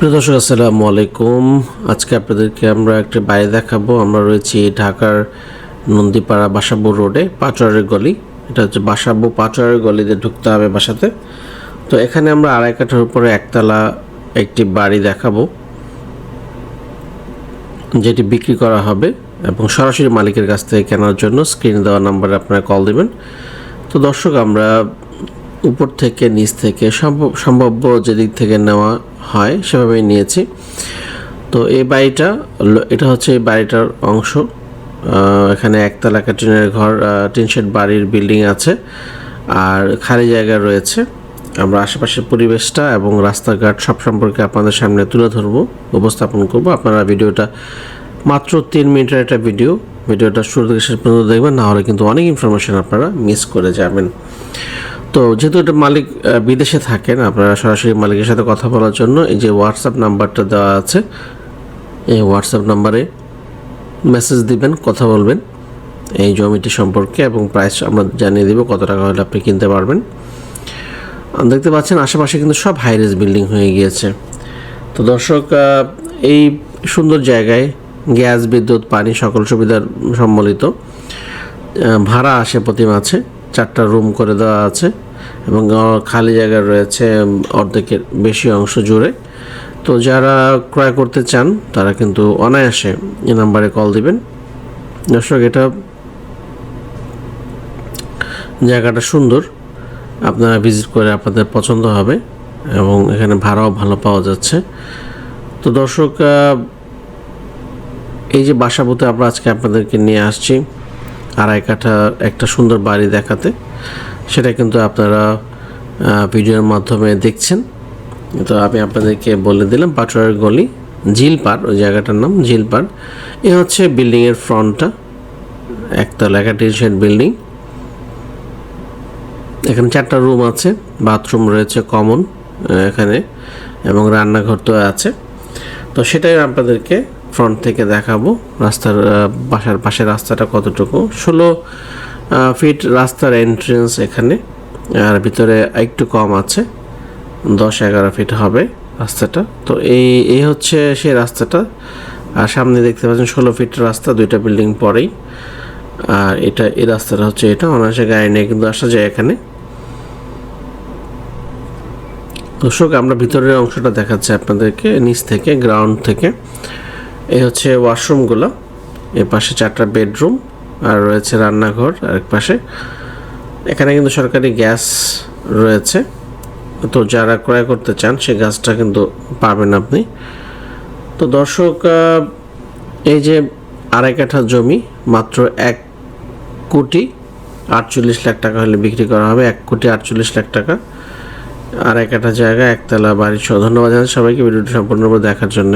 প্রিয় দর্শক আসসালামু আলাইকুম। আজকে আপনাদেরকে আমরা একটা বাড়ি দেখাবো। আমরা রয়েছি ঢাকার নন্দীপাড়া বাসাবো রোডে, পাচুয়ারের গলি। এটা হচ্ছে বাসাবো পাচুয়ারের গলিতে ঢুকতে হবে বাসাতে। তো এখানে আমরা 2.5 কাঠার উপরে একতলা একটি বাড়ি দেখাবো, যেটি বিক্রি করা হবে এবং সরাসরি মালিকের কাছ থেকে কেনার জন্য স্ক্রিনে দেওয়া নাম্বারে আপনারা কল দেবেন। তো দর্শক, আমরা উপর থেকে নিচ থেকে সম্ভাব্য যেদিক থেকে নেওয়া হয় সেভাবেই নিয়েছি। তো এই বাড়িটা, এটা হচ্ছে এই বাড়িটার অংশ। এখানে একতলা টিনের ঘর, টিন শেড বাড়ির বিল্ডিং আছে আর খালি জায়গা রয়েছে। আমরা আশেপাশের পরিবেশটা এবং রাস্তাঘাট সব সম্পর্কে আপনাদের সামনে তুলে ধরবো, উপস্থাপন করব। আপনারা ভিডিওটা মাত্র 3 মিনিটের একটা ভিডিওটা শুরু থেকে শেষ পর্যন্ত দেখবেন, না হলে কিন্তু অনেক ইনফরমেশন আপনারা মিস করে যাবেন। তো যেহেতু এটা মালিক বিদেশে থাকেন, আপনারা সরাসরি মালিকের সাথে কথা বলার জন্য এই যে হোয়াটসঅ্যাপ নাম্বারটা দেওয়া আছে, এই হোয়াটসঅ্যাপ নাম্বারে মেসেজ দিবেন, কথা বলবেন এই জমিটি সম্পর্কে এবং প্রাইস আমরা জানিয়ে দেব কত টাকা হলে আপনি কিনতে পারবেন। দেখতে পাচ্ছেন আশেপাশে কিন্তু সব হাইরেজ বিল্ডিং হয়ে গিয়েছে। তো দর্শক, এই সুন্দর জায়গায় গ্যাস, বিদ্যুৎ, পানি সকল সুবিধার সম্বলিত। ভাড়া আসে প্রতি মাসে, 4টা রুম করে দেওয়া আছে এবং খালি জায়গা রয়েছে অর্ধেকের বেশি অংশ জুড়ে। তো যারা ক্রয় করতে চান তারা কিন্তু অনায়াসে এই নাম্বারে কল দিবেন। দর্শক, এটা জায়গাটা সুন্দর, আপনারা ভিজিট করে আপনাদের পছন্দ হবে এবং এখানে ভাড়াও ভালো পাওয়া যাচ্ছে। তো দর্শক, এই যে বাসাবোতে আমরা আজকে আপনাদেরকে নিয়ে আসছি 2.5 কাঠা একটা সুন্দর বাড়ি দেখাতে, সেটা কিন্তু আপনারা ভিডিওর মাধ্যমে দেখছেন। তো আমি আপনাদেরকে বলে দিলাম পাচুয়ারের গলি, ঝিলপাড়, ওই জায়গাটার নাম ঝিলপাড়। এ হচ্ছে বিল্ডিংয়ের ফ্রন্টটা, একতলা টিন শেড বিল্ডিং। এখানে 4টা রুম আছে, বাথরুম রয়েছে কমন এখানে এবং রান্নাঘর তো আছে। তো সেটাই আপনাদেরকে ফ্রন্ট থেকে দেখাবো। বাসার পাশে রাস্তাটা কতটুকু, 16 ফিট রাস্তার এন্ট্রেন্স এখানে, আর ভিতরে একটু কম আছে, 10-11 ফিট হবে রাস্তাটা। তো এই হচ্ছে সেই রাস্তাটা। আর সামনে দেখতে পাচ্ছেন 16 ফিট রাস্তা, 2টা বিল্ডিং পরেই। আর এই রাস্তাটা হচ্ছে এটা, অনায়াসে গাড়ি নিয়ে কিন্তু আসা যায় এখানে। দর্শক, আমরা ভিতরের অংশটা দেখাচ্ছি আপনাদেরকে নিচ থেকে, গ্রাউন্ড থেকে। এই হচ্ছে ওয়াশরুমগুলো, এর পাশে 4টা বেডরুম আর রয়েছে রান্নাঘর আরেক পাশে। এখানে কিন্তু সরকারি গ্যাস রয়েছে। তো যারা ক্রয় করতে চান সেই গ্যাসটা কিন্তু পাবেন আপনি। তো দর্শক, এই যে 2.5 কাঠা জমি মাত্র 1,48 লাখ টাকা হলে বিক্রি করা হবে। 1,48 লাখ টাকা 2.5 কাঠা জায়গা, একতলা বাড়ি সহ। ধন্যবাদ জানাই সবাইকে ভিডিওটি সম্পূর্ণভাবে দেখার জন্য।